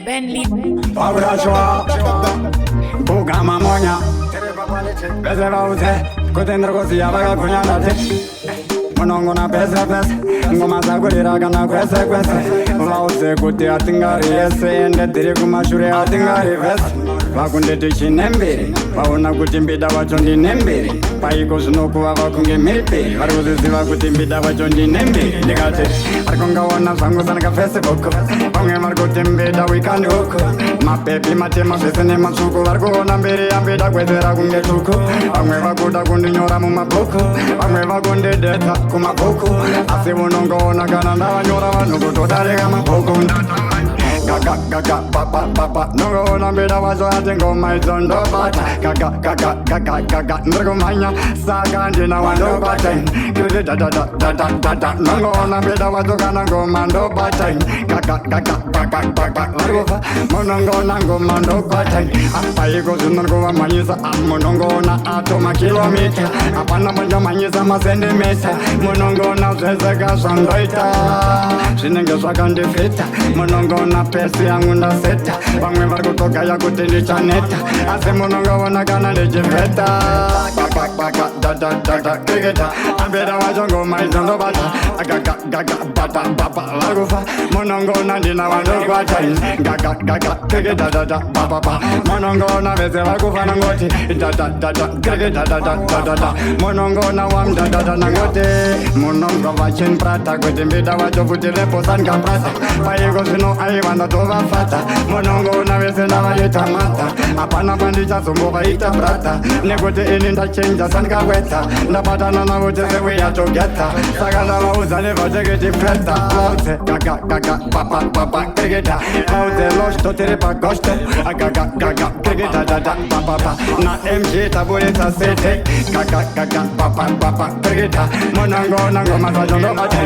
Bentley. Pabra choa, buga mamonya. Beze bauze, kutendra kosia baga kunyanda te. Monongo na pesa pesa, ngoma zagulira kana kwese kwese. Bauze kuti atingari yese, ende tiri kumashure atingari vese. Vakundeti chinembiri, vaona kuti mbida vacho ndinembiri. Paiko zvinokuva vakunge mhiripiri, vari kuziziva kuti mbida vacho ndinembiri. Ndikati arikungaona zvangu sanaka Facebook, vamwe vari kuti mbida wikandi huku. Mapepi matema zvese nematsvuku, vari kuona mbiri yambida kwedzera kunge tsvuku. Vamwe vakuda kundinyora mumabhuku, vamwe vakundideta kumabhuku. Asi unongoona kana ndavanyora vanhu kutodarika mabhuku. Gaga gaga papa papa nongoona mbida vacho ati ngoma idzo ndobata. Gaga gaga gaga gaga ndirikumhanya saka ndina wandobata. Kuti dadadadadadada nongoona mbida vacho kana ngoma ndobata. Gaga gaga gaga gaga varikufa munongoona ngoma ndobata. Apaiko zvinonguvamhanyisa munongoona ato makilomita. Hapana panjamhanyisa masendimita. Munongoona zveseka zvandoita zvinenge zvakandifita. Munongoona pesi yangu ndaseta. Vamwe vari kutogaya kuti ndichaneta. Asi munongoona kana ndichivheta. Baka baka dada dada kriketa. Ambeda vacho ngoma idzo ndobata. Gaga gaga bata baba varikufa munongoona ndina vandokwata. Gaga gaga kriketa dada baba munongoona vese varikufa nangoti dada dada kriketa dada dada munongoona wamdadada nangoti munongo vachinprata kuti mbida vacho kuti leposan kaprata. Paiko zvino aiva ndatovafata munongoona vese ndavaita mata. Hapana pandichazombovaita brata nekuti ini ndachenja sandikakweta. Ndabatana navo tese we yatogeta saka ndavaudza nevacheketi preta. Lauze gaga gaga papa papa kriketa. Lauze losh totiri pagoshte. Gaga gaga kriketa dada papa na MG taburitsa sete. Gaga gaga papa papa kriketa. Munongoona ngoma zvacho ndobata.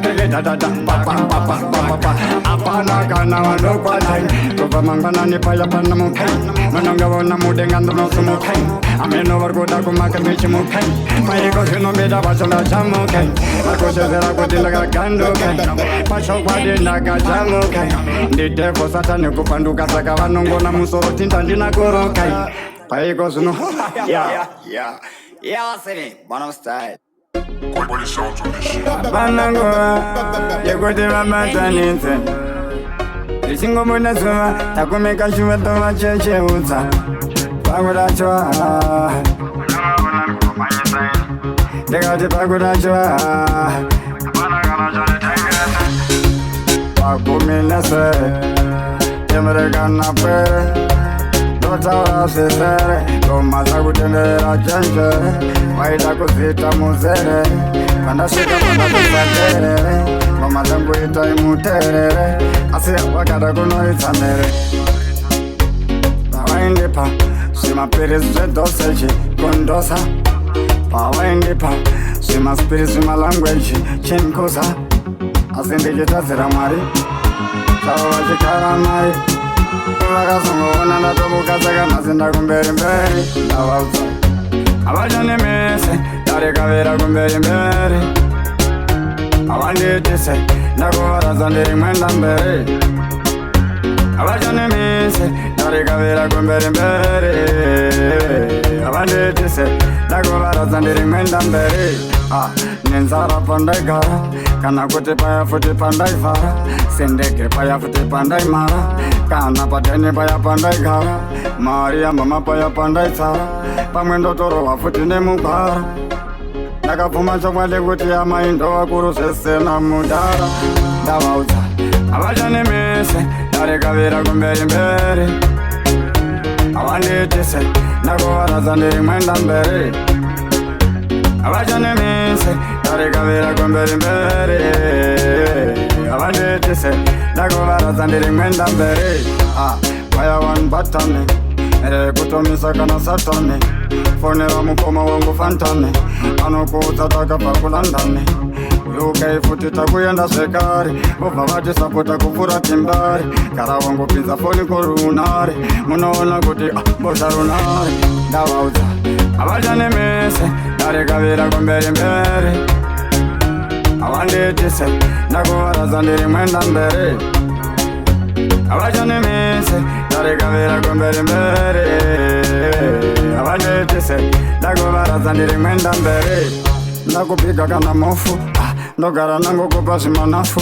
Kriketa dada papa papa papa. Hapana kana vandokwata. Kubva mangwanani paya pana mukai. Munongoona mudenga ndonosumukai. Ameno vari kuda kumaka ndichimukai. Paiko zvinombida vacho ndachamukai. Vakushezera kuti ndakagandukai. Pachokwadi ndakachamukai. Ndidhevho satani kupanduka saka vanongoona musoro tinda ndinakurukai. Paiko zvino siri bono style. Hapana nguva yekuti vamatanidze. Ndichingomuna zuva takumika shuva tovachecheudza. Pakudachwa ndikati pakudachwa pakuminese yemurekanapwere ndotaura zvisere ndomaza kutenderera chenjere waida kuzita muzere pandasvika pandakusaterere ngomaza nguita imuterere asi wakada kunoitsa mere pavaindipa zvimapirisi zvedhosechi kundosa pavaindipa zvimaspirisi zvimalangweji chinkusa asi ndichitadzira mwari chavo vachikara naye vakazongoona ndatobuka saka nhasi ndakumberi mberi ndavaudza havachanemese ndarekavera kumberi mberi havanditise ndakuvaradza ndiri mwenda mberi havachanemise ndarekavera kumberi mberi havanditise ndakuvaradza ndiri mwenda mberi nenzara pandaigara kana kuti paya futi pandaivhara sendege paya futi pandaimara kana pateni paya pandaigara mari yambama paya pandaitsara pamwe ndotorova futi nemugwara ndakabvuma chokwadi kuti amai ndovakuru zvesena mudara ndavaudza havachanemise ndarekavera kumberi mberi havanditise ndakuvaradza ndiri mwenda mberi havachanemise ndarekavera kumberi mberi havanditise ndakuvaradza ndiri mwenda mberi paya wanbatane rekutomisa kana satane fonera mukoma wangu fantane anokuudza takabva kulandane UK futi takuenda zvekare vobva vatisapota kupfuura timbari gara wangopinza foni korunare munoona kuti bosha runare ndavaudza havachanemese ndarekavera kumberi mberi havanditise ndakuvaradza ndiri mwenda mberi abachanemise ndarekavera kumberi mberi avanetise ndakuvaraza ndiri mwenda mberi ndakupiga kana mofu ndogara nangokupa zvimanafu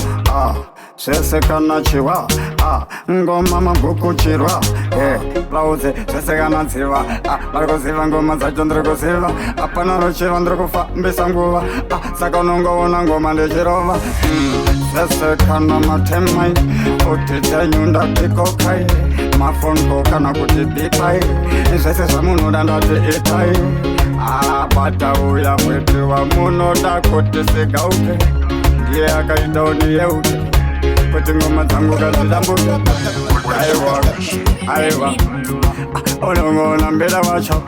zvese kana chiwa ngoma magukuchirwa vaudze zvese kana dziva vari kuziva ngoma dzacho ndiri kuziva apana ruchiva ndiri kufambisa nguva saka unongoona ngoma ndichirova zvese kana matemai kuti dzenyu ndapikokai mafongo kana kuti bipai zvese zvamunoda ndati itai batauya mwetiwa munoda kuti sigauke ndiye akaita uniyeuke kuti ngoma dzangu kazvidambuke aiwa unongoona mbira vacho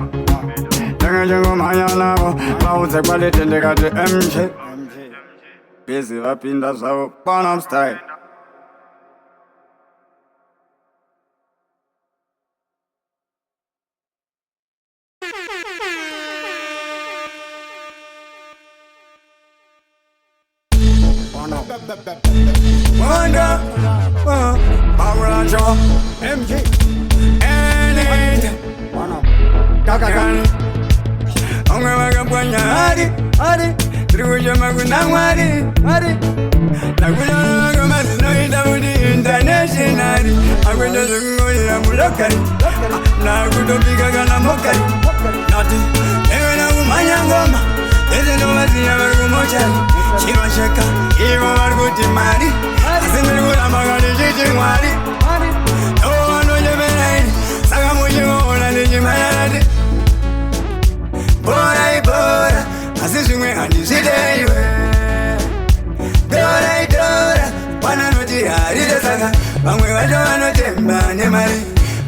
ndengechingomhanya navo vaudze kwaliti ndikati mj bizi vapinda zvavo panam style Wanda, Barajo, MJ, anything. Kakakani, ongewaga pwanya hari, tribuja magunangwari, nakuyana magomasi no itabudi internationali, akwenda zunguli na mulokari, nakutopika kana mokari, nati, ewe na kumanya ngoma, eze ndo wasi ya wakumochari, chirwa sheka, iwa warkuti mari, asindiri kulambagani chichi mwari, no jeberaini, saka mujiona nijimayarati, bora, asishimwe handishideiwe, dora, wananoti haride saka, vamwe vacho vanotemba nemari,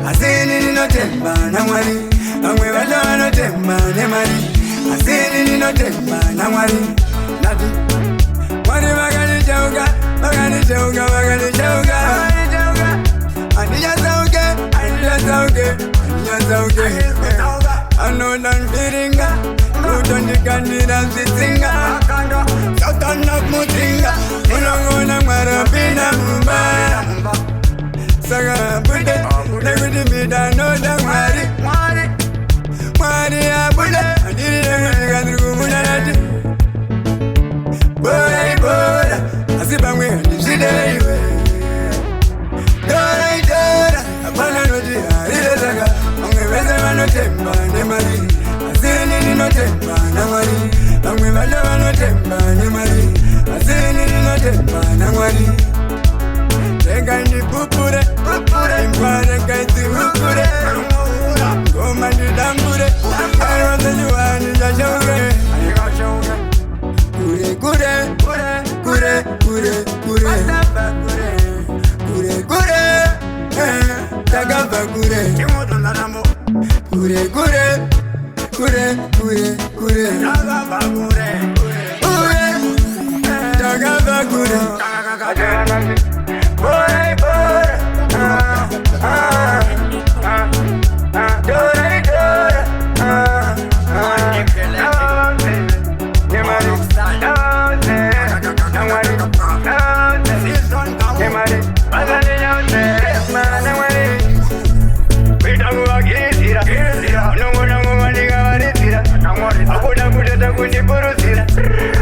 asini ninotemba namwari, vamwe vacho vanotemba nemari, asini ninotemba namwari, nati, mwari vakanichauka, andijasauke, anoda mfiringa, kutondikandira zvisinga, sautana kumutinga, unongona mwarapinda mumba, saka bude, nekuti mbida noda mwari abude, andiri nekuti kandiri kumuna nati, bora, asi pamwe handizvideiwe, dora, apana noti harire saka, vamwe vese vanotemba nemari, asini ninotemba namwari, vamwe vacho vanotemba nemari, asini ninotemba namwari, rega ndipupure, imba rega idzihukure, ngoma ndidambure, arivasechiwani chachauke, takabva kure, takabva kure, kunipuruzira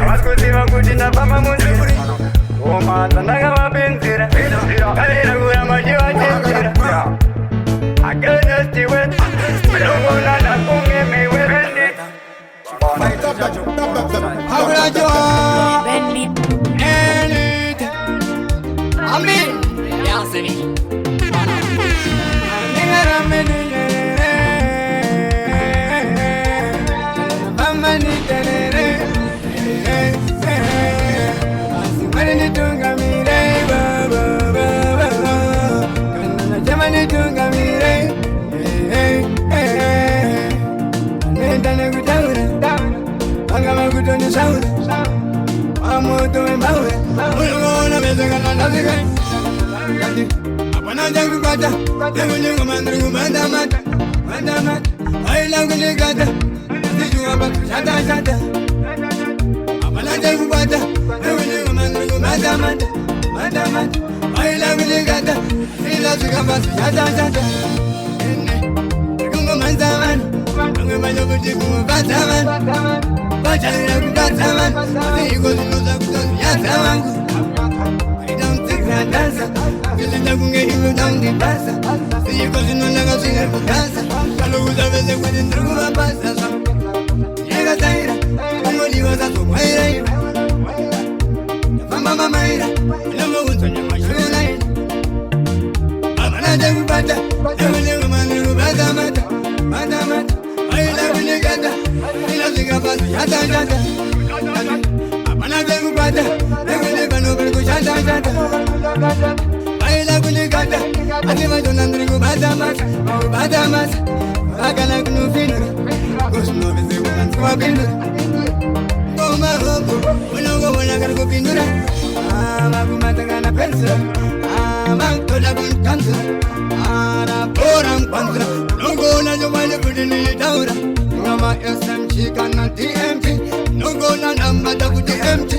avasikuziva kuti ndafamba munzira omadza ndakavapenzera karera kuramba chivachenzera agenestiwe nongona ndakungemeiwerendi I baila kuligata, ila zikabasi yata. Kungo manzaman, kungo mayo kuti kungo bataman, bachalira kubataman, iko zinuza kutozi yata wangu. I don't think that dancer, kilinda kunge himu down the basa, iko zinuza kutozi kukasa, kaluza veze kwenye ndugu mabasa. Yega zaira, kungo liwa zato mwaira. Mama maira, namo utonya mashula. Amana jangu bata, jangu manu bata mata. Baila kuligata, ila zikabasi yata. Amana jangu bata, jangu berku shata. Baila kuligata, anima jonandrigu bata mata. Bakala kunu finura, kusno bize kuwa pinura. Goma hobo, unogo wanagargo pinura. Magumata gana pensa, magtola kun kansa. Ana poram pantra, no na jo male pudini daura. Ngama SMG kana DMT, no na namba da kuti empty.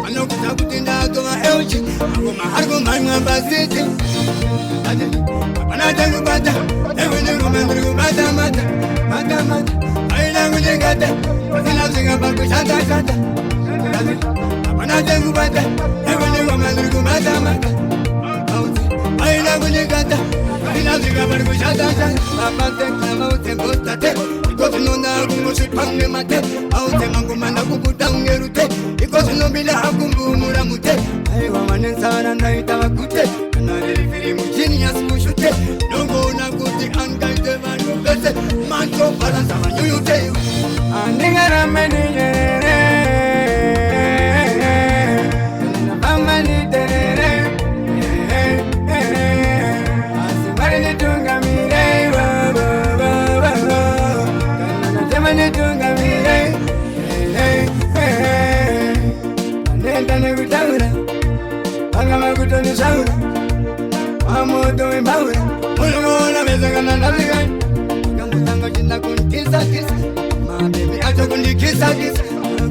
Ano kuta kuti na to ma elchi, ngoma hargo manga basiti. Apana jangu bata, evene ngomandru bata mata. Aila kuligata, ila zikabasi shata. Apana jangu bata, evene ngomandru bata mata. Aila kuligata, ila zikabasi shata. Apate kama utembotate, ikosi nona kumushi pange mate. Aute mangumana kukutange rute, ikosi nobila hakumbu muramute. Aiwa manensana na itabakute, kanari firi mujini yasikushute. Nongo na kuti angaite manu bese, manto balansa manyuyute. Andingara meniyere, amani terere. Asimari tunga mire, temani tunga mire. Nenda nekutaura, angama kutoni saura. Amoto imbaura, mulungona meza kana naligai. Kamutanga jinda kunkisa kisa, ma baby acho kunikisa kisa.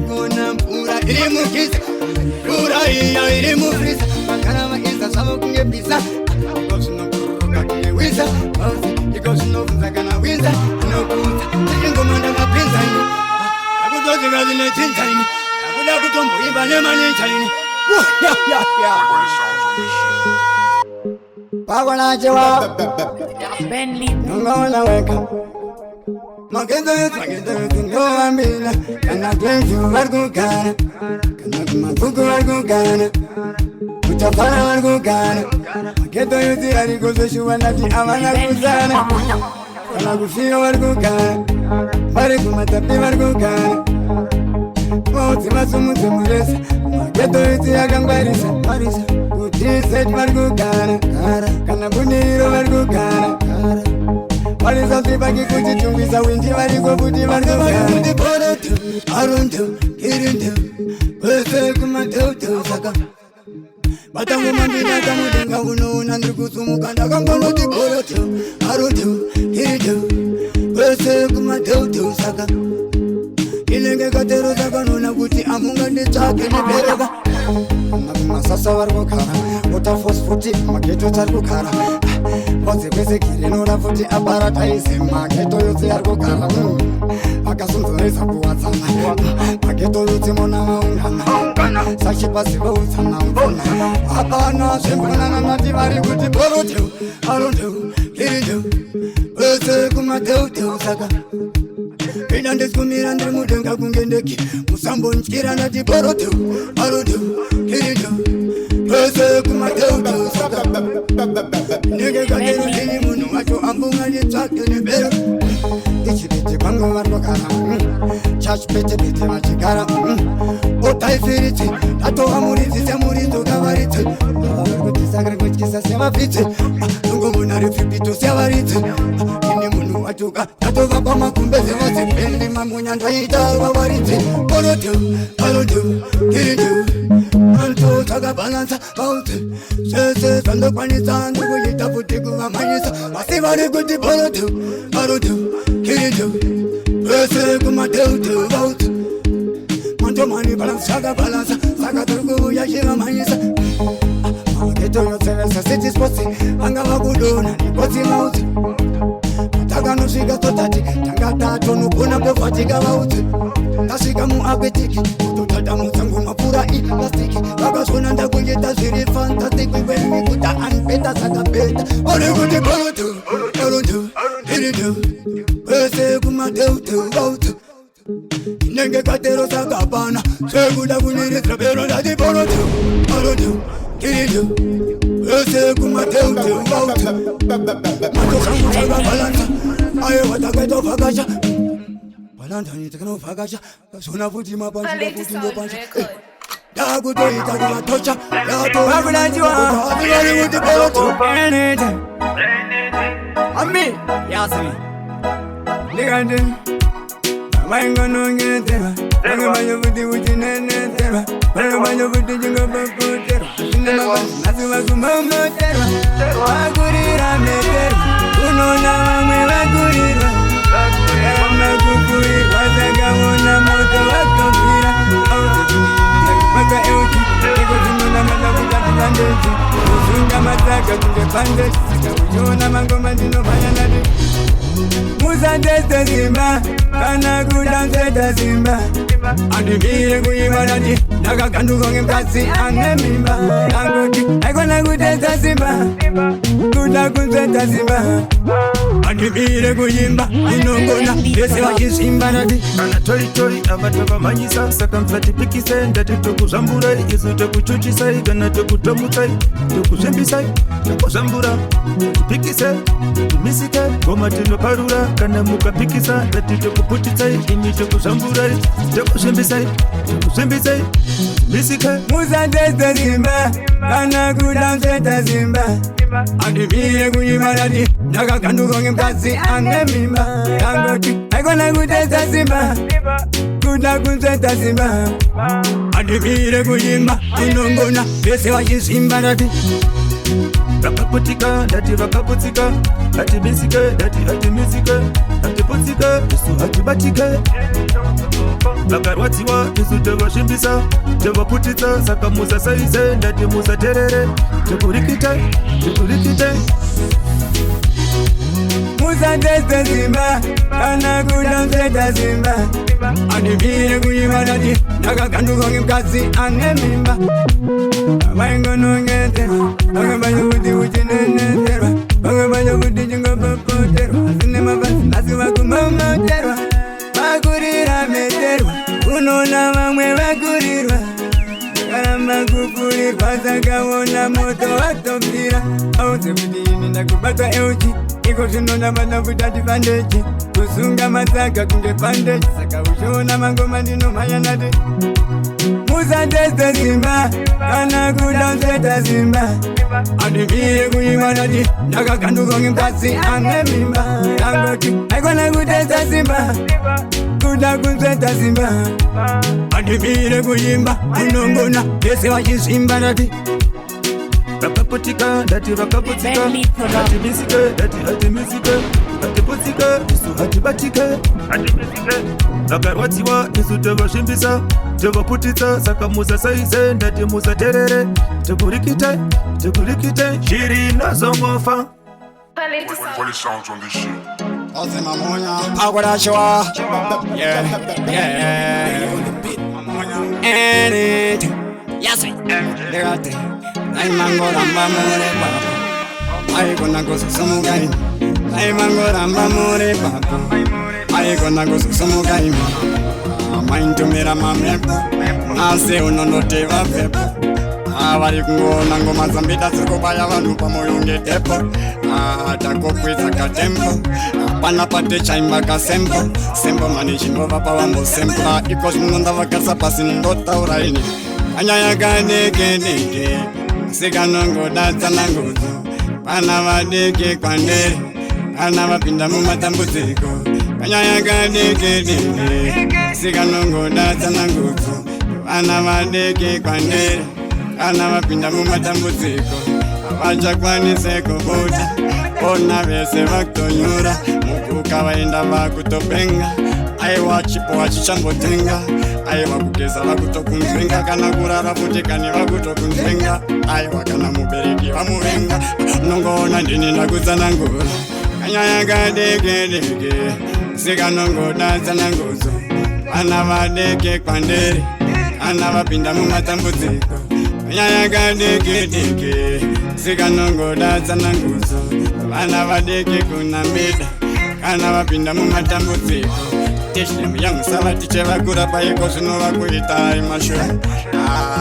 Kona pura irimu kisa, pura iya irimu frisa. Makana maisa sabo kunge pisa. Ikosi no kuruka kile wisa, ikosi no funza kana wisa. No kuta, tikingo manda mapinza ini. Akutozi gazi ne tinta ini. Akuda kutombo iba ne mani chaini. Ya. Pagwana chewa, nongona weka. Maketo yetu ngowambila. Kana kenju wargukana, kana kumakuku wargukana, utafana wargukana. Maketo yetu yarikozo wanati amana kuzana. Kana kufika wargukana, wari kumatapi wargukana. Mauti masumuti muresa, maketo yetu yakangwarisa, marisa. Utiset wargukana, kana buniro wargukana. Marisa sipaki kuchichungisa winti wariko puti wargukana. Kuti poroto, arunto, kirinto, pese kumateuto saka. Batangu mandina kamudenga uno nandrikusumu kanda kangono ti poroto, arunto, kirinto, pese kumateuto saka. Ilenge katero saka nuna kuti amunga ndichake nebereka. Masasa wargukana, utafosfuti maketo chargukana. Boze kwese kirinora futi aparataise maketo yotse yargukana. Akasunzoreza kuwatsana, maketo yotse mona maungana. Sashi pasi vautsana utsana. Apana shembonana nati vari kuti poroto, aronto, kirinto, pese kumateuto saka. Pina ndeskumira ndiri mudenga kungendeki. Musambo nchira nati poroto, aronto, kirinto, pese kumateuto saka. Nige katero ndini munu wacho ambunga nitsake nebera. Ichi biti kwangu wargukana, chach pete machikara. Otai firiti, tato amuriti semurito kavariti. Warguti sagre kuchkisa semafiti. Nungo munari fipito sevariti. Ini munu wachuka, tato vapa makumbeze vose. Pendi mamunya ndaita wavariti. Poroto, aroto, kirinto, anto taga balansa baute. Sese sando kwanisa, ndugu yita futi kuwa manisa. Masivari kuti poroto, aroto, kirinto, pese kumateuto baute. Manto mani balansa, saka turgu ya shiva manisa. toyo selesa city sports angava kudona nikotsi mauti takanosvika totati tangatatu nogona pevatika vauti tasvika muapetiki totatamutsa ngoma pura iplastiki vakazona ndakuita zviri fantastic wemikuta anbeta sakabeta ori kuti bautu erundu iridu wese kumadeutu bautu inenge katero sakapana sekuda kunyirisira pero ndati borotu arundu iridu wese kumadeutu bautu matozangu sakabalansa aye watakaitovakasha balandani tikanovakasha zona futi mapanzira futi ndopancha dakutoita kuvatosha yatovakulanjiwaavivali kuti borotu ami yasini ndikandi vainganongeterwa vangemanyo futi kuchineneterwa vangemanyo futi chingopapoterwa asi vakumamoterwa vakurira meterwa unoona vamwe vakurirwa vamakukurirwa sakaona moto vakapira maka euti ekozinona madakutativandeji kusunga mataka kunge pandeji uchiona mangoma ndinobanyanadi musandeste zimba kana kudanseta zimba andivire kuyivanadi ndakaganduka ngemukadzi ane mimba angoti aikona kutesa zimba kuda kunseta zimba andivire kuyimba inongona yese vachizimba nati kana toritori avata vamanyisa saka msatipikise ndati tokuzvamburai isu tokuchuchisai kana tokutomutsai tokuzvimbisai tokuzvambura tipikise timisike goma tinoparura kana mukapikisa ndati tokuputitsai imi tokuzvamburai tokuzvimbisai tokuzvimbisai timisike musandeste zimba kana kudanseta zimba andivire kuyivanadi ndakaganduka ngemukadzi ane mimba angoti aikona kutesa zimba kuda kunseta zimba andivire kuyimba inongona vese vachizimba ndati vakaputika ndati vakaputsika atimisike ndati atimisike atiputsike isu atibatike vakarwadziwa isu tovasvimbisa tovaputitsa saka musasaise ndati musaterere tokurikite tokurikite musandeste zimba kana kudanseta zimba andivire kuyivanadi ndakaganduka ngemukadzi ane mimba vaingonongeterwa vangemanyo kuti uchineneterwa vangemanyo kuti chingopapoterwa asine mabasi asi vakumamoterwa vakurira meterwa unoona vamwe vakurirwa karamba kukurirwa sakaona moto vatopira audze kuti ini ndakubata euchi iko zvinonamana kutati bandeji kusunga matsaga kunge bandeji saka uchiona mangoma ndinomhanya nati musandeste zimba kana kudanseta zimba andivire kuyivanadi ndakaganduka ngemukadzi ane mimba angoti aikona kutesa zimba kuda kunseta zimba andivire kuyimba inongona yese vachizimba ndati vakaputika ndati vakaputsika atimisike ndati atimisike atiputsike isu atibatike vakarwadziwa isu tovasvimbisa tovaputitsa saka musasaise ndati musaterere tokurikite tokurikite shiri nazongofa sounds on this shit. Ozema monya akwadachiwa anything yasi ndikati aimangoramba mure papo aikona kusisumukaini aimangoramba mure papo aikona kusisumukaini maintumira mamepo asi unondotiva pepo vari kungoona ngoma dzambita dziri kubaya vanhu pamoyo ngetepo takokwidza katempo pana pate chaimba kasempo sempo mani chinova pavambo sempo iko zvinonda vakarisa pasi nondotaura ini anyaya kadekedeke sikanongodatsa nangudzo pana vadeke kwandere kana vapinda mumatambudziko kanyaya kadekedeke sikanongodatsa nangudzo pana vadeke kwandere kana vapinda mumatambudziko havachakwanise kubuda ona vese vakutonyura mukuka vaenda vakutopenga aiwa chipo achichambotenga aiwa kugeza vakutokunzvenga kana kurara futi kani vakutokunzvenga aiwa kana mubereki vamuvenga nongoona ndini ndakutsanangura kanyaya kadekedeke sikanongoda tsanangudzo vana vadeke kwandere kana vapinda mumatambudziko kanyaya kadekedeke sikanongoda tsanangudzo vana vadeke kunambida kana vapinda mumatambudziko teshemu yangu savati chevakura paiko zvinova kuita imashura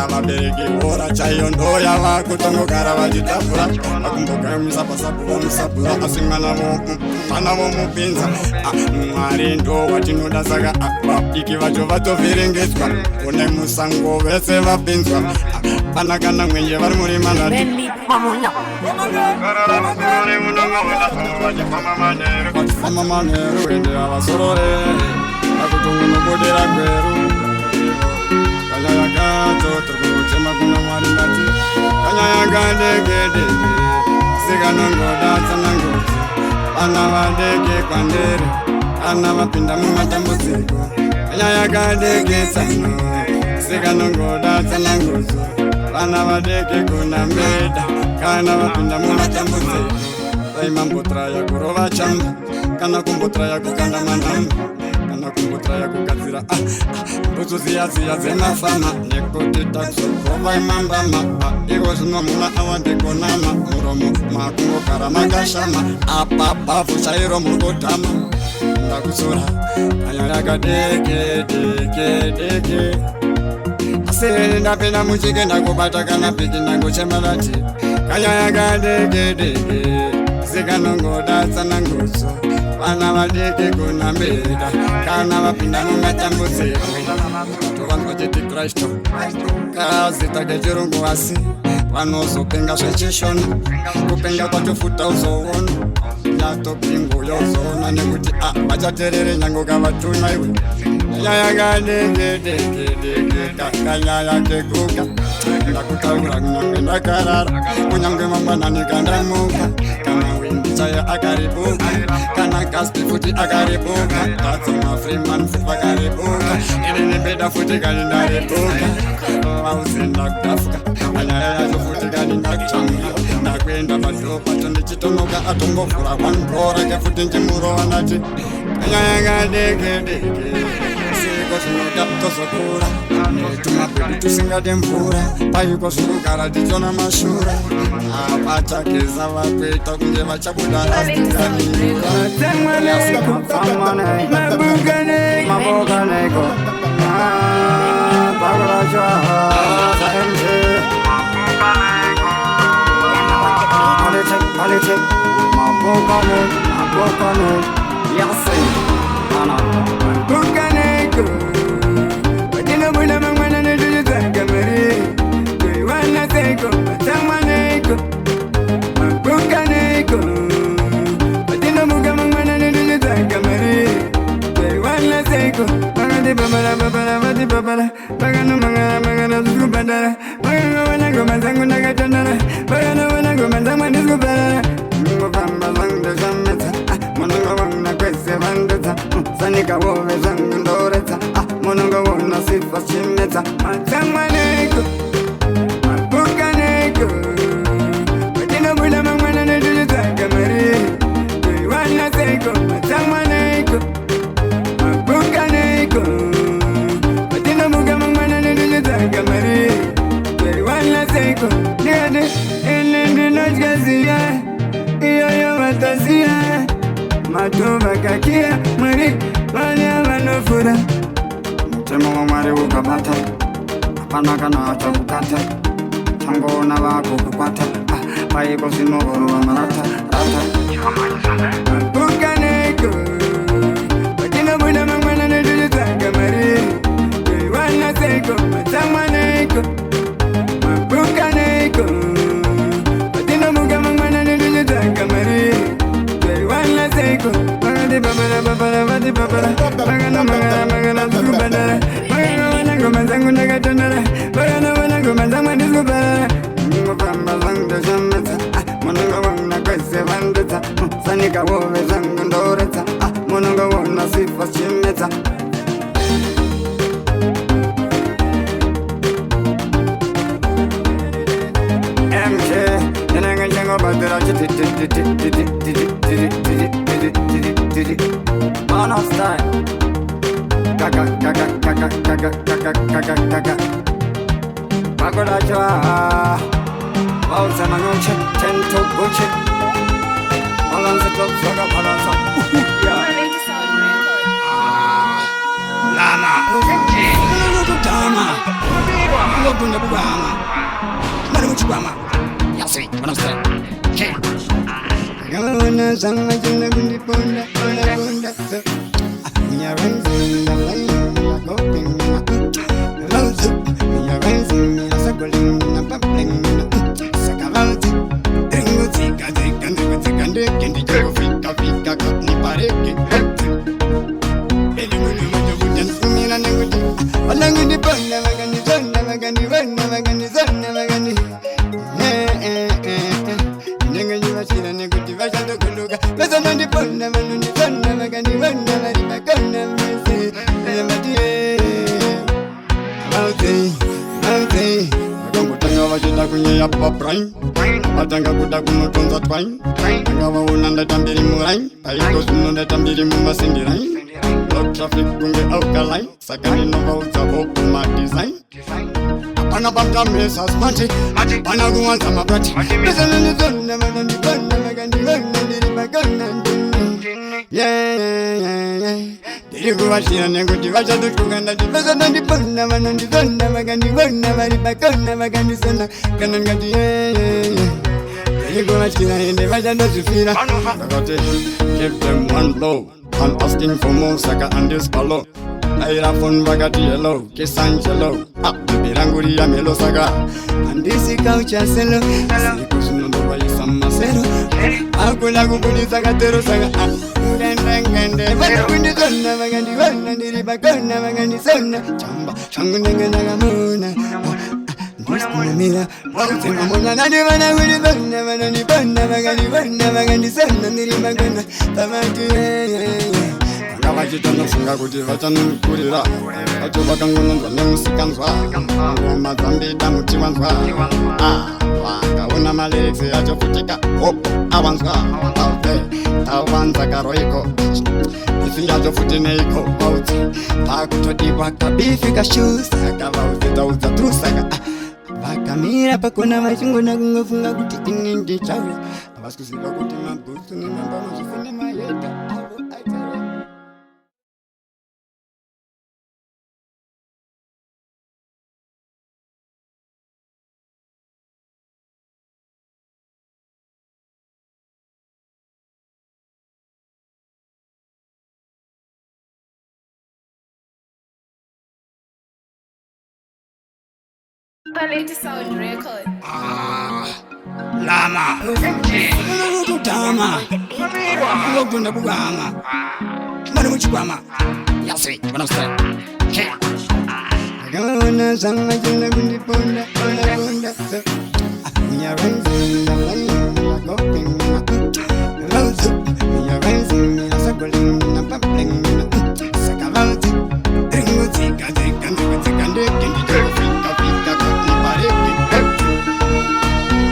vabereki hora chaiyo ndo yava kutongogara vachitapura vakumbogaimisa pasapu vamusabhura asi mwana vomupinza mwari ndo watinoda saka vabiki vacho vatovherengetswa one musango vese vapinzwa pana kana mwenje vari murimanati vachifamba manheru kuendera vasorore akutongonobodera kweru kanyaya kato turikuchema kuna mwari ndati kanyaya kadegedege sikanongoda tsanangudzo vana vadeke kwandere kana vapinda mumatambudziko kanyaya kadegetsano sikanongoda tsanangudzo vana vadeke kuna mbeda kana vapinda mumatambudziko vaimambotraya kurova chamba kana kumbotraya kukanda manhamba kana kumbotraya kugadzira mbutsu ziyaziya dzemafama nekuti takuzokrova imambama iwo zvino muna awandekonama muromo makungogara makashama apa bhafu chairo murodhama ndakusora kanyaya kadekedeke asi ndapinda muchike ndakubata kana piki ndangochemalati kanyaya kadekedeke sikanongoda tsanangudzo vana vadeke kunambida kana vapinda mumatambudziko tovanzwa chiti kristu kazita kechirungu asi vanozopenga zvechishona kupenga kwacho futa uzoona yatopingo yozoona nekuti vachaterere nyango kavatuna iwe nyaya kadekedeke kanyaya kekuka ndakutaura kunyange ndakarara kunyange mangwanani kandamuka kana windichaya akaribuka kana gaspi futi akaribuka tatsoma freeman futi vakaribuka inini beda futi kani ndaribuka vauzenda kudafuka anyaya yacho futi kani ndakuchamura ndakuenda padhopa tondichitonoka atongovhura kwandora kefuti njimurova ndati anyaya kadekedeke siko zvinoda tozokura netumabhedu tusingade mvura paiko zvirugara tichona mashura vachageza vakuita kunge vachabuda Mabokaneko Sanika wove zangu ndoreta Mononga wona sifa chimeta Matangmaneko Mabukaneko Matina bula mangwana nejujutaka mari Kuiwana seko Matangmaneko Mabukaneko Matina buga mangwana nejujutaka mari Kuiwana seko Nigade Inendi nojgazia Iyo matazia Matuba kakia mwari wanya manufura Mtemo wa mwari ukapata Apana kana acha kukata Tango na wako kupata Paiko sinogoro wa marata Bukaneko Wakina buda mangwana nejujutaka mari Kuiwana seko Matangmaneko Bukaneko Wakina buga mangwana nejujutaka mari Kuiwana seko Magadi babara Magana magana zubadara Magana wana goma zangu nagatondara Magana wana goma zangu ndizubadara Mupamba zangu dojameta Mononga wana kwese vandeta Sanika wove zangu ndoreta munonga wona sifa chimeta MK nenanga jengo badra man of style kaka pagoda chwa Balsa manche tento buche Balansa top soga balansa Lama Dama Lobuna bugama Maruchwama Yasi manastre Gana sanga jinna gundi ponda ponda Nya ranzin da lai la goping Lanzu Nya ranzin ya sakolin na papling Sakavalti Tengo tika Kendi jago fika Katni pareke Eli munu mojo bujan Sumina nenguti Walangu di ponda Magani zonna Magani vana Magani zonna Magani Nenga jiwa sila nenguti Vajando kuluga Vesana di ponda Manu di zonna Magani vana Maripa kona Mesi Mati Mauti Agongo tanga wajita kunye ya paprain Atanga kuda kunotonza twain Tanga waunanda tambiri murain Paiko sunonda tambiri mumasindirain Block traffic kunge alkaline Sakani nova uza oku ma design Apana bamta mesa smanchi Apana guwanza mabrati Besana nizona manandi kona Magandi wana niripa kona Yeah Diri kuwashira nenguti Vasha tutukanda Besana nipona manandi zona Magandi wana maripa kona Magandi zona Kanangati You gonna see the end, if I don't feel it. I got it. Give them one blow. I'm asking for more saka and this palo. I have fun bagati yellow, kiss Angelo. Up the Biranguri Amelo saga. And this is couch and cello. Because no way some masero. I'll go like a sagatero saga. And never win the gun, never get the one and the river gun, never get the sun. Chamba, Changunanga. Mira, tengo mona na de bana wili bana bana ni bana bagani bana bagani sana ni magana tamaki kama jitano funga kuti vatanu kurira ato bakangono ndane musikanzwa ngoma zambi damuti wanzwa wakaona malexi acho futika hop awanzwa awanza karoiko ifinga acho futineiko bauti pakutodiwa kabifika shoes akavauti tauza trusaka Bakamira pakona machingo na kungofunga kuti inindi chawe Abasikuziva kuti mabusu ni mambano chifune mayeta Quality sound record. Lama Dama Lobuna bugama Maruchwama Yasi manastre Gana sanga jinna gundi ponda ponda Nya ranzin da lai la goping Lanzu Nya ranzin ya sakolin na papling Sakavalti Tengo tika Kendi jago fika Katni pareke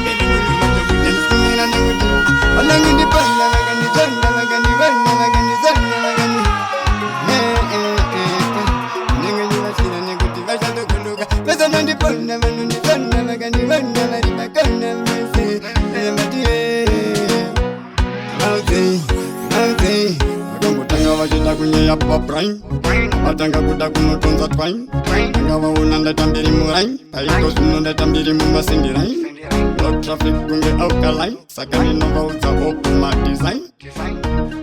Eli munu mojo bujan Sumina nenguti Walangu di ponda Magani zonna Magani vana Magani zonna Magani Nenga jiwa sila nenguti Vajando kuluga Vesana di ponda Manu di zonna Magani vana Maripa kona Mesi Mati Mauti Agongo tanga wajita kunye ya paprain Atanga kuda kunotonza twain Tanga waunanda tambiri murain Paiko sunonda tambiri mumasindirain Block traffic kunge alkaline Sakani nova uza oku ma design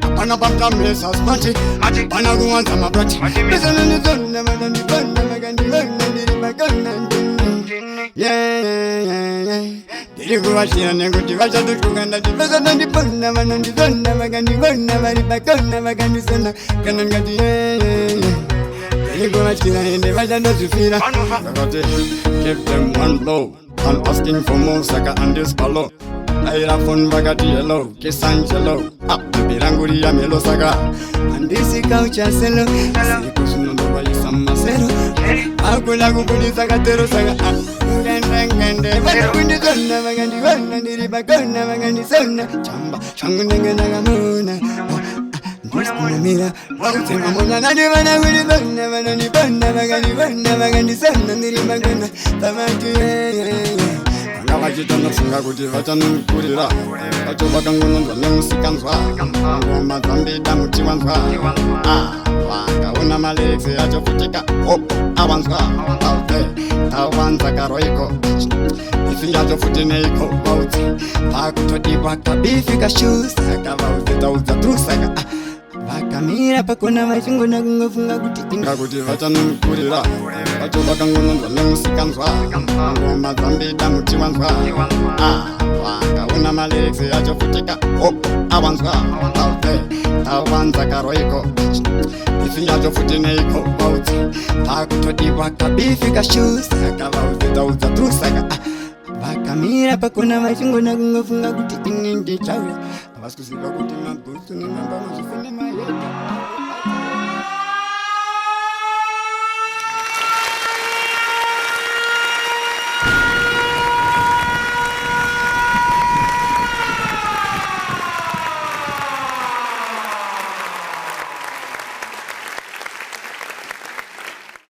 Apana bamta mesa smanchi Apana guwanza mabrati Besana nizona manandi bana Magandi wana niripa kona Yeah Diri kuwashira nenguti Vasha tutukanda Besana nipona manandi zona Magandi wana maripa kona Magandi zona Kanangati You gonna see the end, if I don't feel it. I got it. Give them one blow. I'm asking for more saka and this palo. I aira phone vakati hello kisangelo biranguri ya melo saka andisi kaucha selo siku sunondova yusamasero akula kubudisa katero saka ngende vakundi kona vagandi vana ndiri bakona vagandi sona chamba changu nengena gamuna mira wautema mona nani vana kuli vana vana ni vana vagandi sona ndiri bakona tamatu ngavachitana funga kuti vachankurira vacho vakangononzwa nemusikanzwa ngoma dzambida muti wanzwa vakaona malekse achofutika awanzwa tawanza karoiko ifi yachofuti neiko vaudzi vakutodiwa kabifi kashusaka vaudzi taudza tusaka vakamira pakona vachingona kungofunga kuti inga kuti vachankurira vacho vakangononzwa nemusikanzwa ngoma dzambida muti wanzwa vakaona malekse achofutika awanzwa tawanza karoiko ifi yachofuti neiko vaudzi vakutodiwa kabifi kashusaka vaudzi taudza tusaka vakamira pakona vachingona kungofunga kuti ini ndichawe havasikuziva kuti mabhutsu nemambamo zvifune mahedha